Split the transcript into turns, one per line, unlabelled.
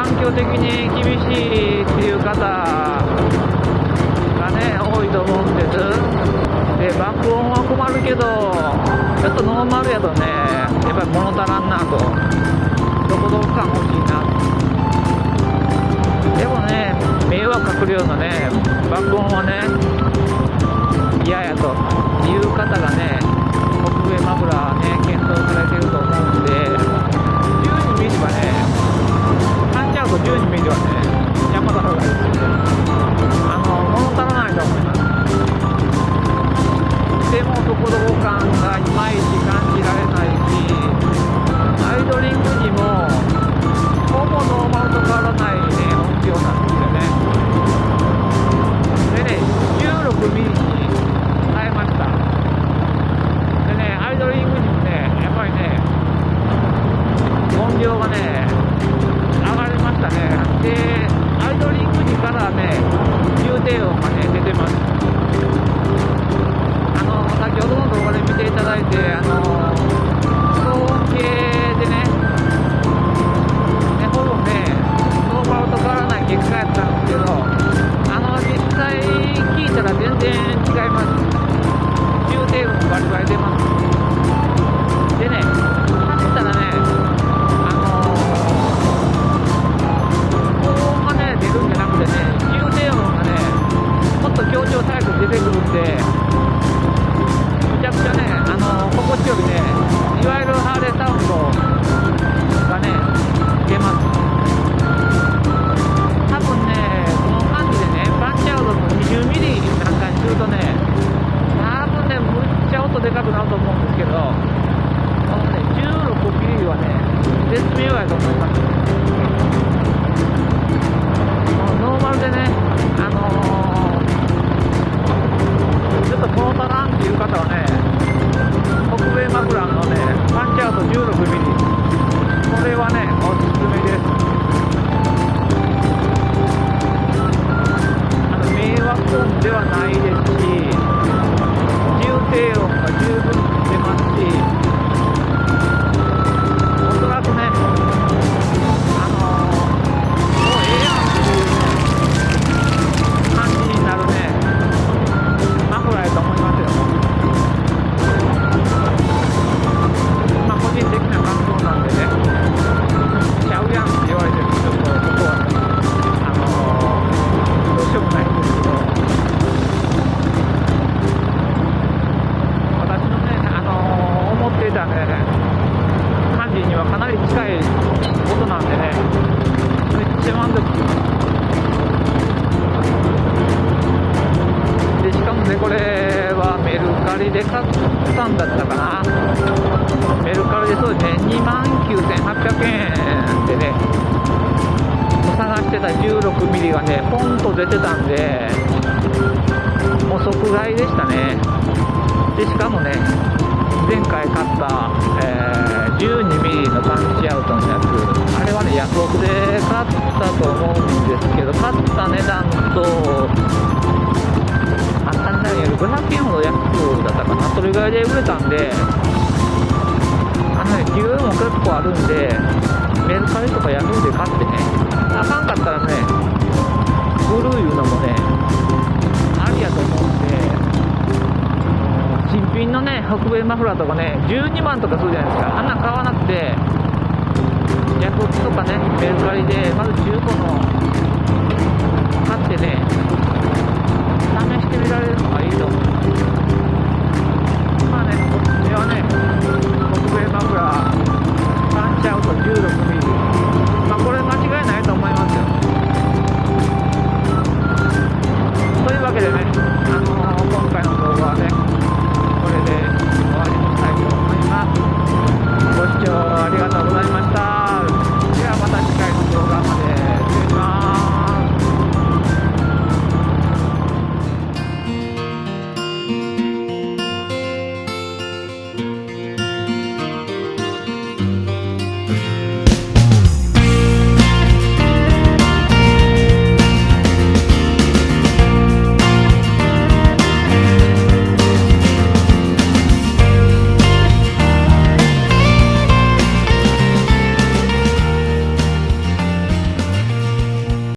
環境的に厳しいっていう方がね多いと思うんです。で爆音は困るけどちょっとノーマルやとねやっぱり物足らんなと、どこどこ感欲しいな。でもね迷惑かけるようなね爆音はね嫌やという方がね北米マフラーね検討されてると思うんで、12ミリはねパンチアウト12ミリはねやった方がいいですよね。物足らないと思います。でもどこどこ感がいまいち感じられないし、アイドリングにもほぼノーマルと変わらないね音量なんですよね。でね16ミリに変えました。でねアイドリングにもねやっぱりね音量がね上がりましたね。でアイドリングにからね重低音がね出てます。先ほどの動画で見ていただいて騒音計でねほぼねノーマルと変わらない結果やったんですけど、実際聞いたら全然違います。重低音バリバリ出ます。でね走ったらね高音がね出るんじゃなくてね重低音がねもっと強調タイプ出てくるんでめちゃくちゃね心地よくねいわゆるハーレーサウンドがね出ます。多分ねこの感じでねパンチアウトの20ミリなんかにするとね多分ねむっちゃ音でかくなると思うんですけど、このね16ミリはね絶妙やと思います。ノーマルでねちょっと物足らんっていう方はね北米マフラーのねパンチアウト16ミリこれはねおすすめです。迷惑音ではないですし重低音が十分出ますし、おそらくねもうええやんっていう感じになるねマフラーやと思いますよ。個人的な感想なんでねちゃうやんって言われてるちょっとここはねどうしようもないんですけど、私のね思っていたね感じにはかなり近いことなんでねめっちゃ満足で、しかもねこれはメルカリで買ったんだったかな。メルカリでそうですね29,800円でね探してた16ミリがねポンと出てたんでもう即買いでしたね。でしかもね前回買った、12ミリのパンチアウトのやつ、あれはねヤフオクで買ったと思うんですけど、買った値段と値段より500円ほど安だったかな、それぐらいで売れたんで需要も結構あるんでメルカリとかヤフーで買ってねあかんかったらね売るいうのもねありやと思うんで、新品のね北米マフラーとかね12万とかするじゃないですか。あんな買わなくてヤフオクとかねメルカリでまず中古の買ってね試してみられるのがいいと思う。まあねおすすめはね北米マフラーパンチアウト16ミリ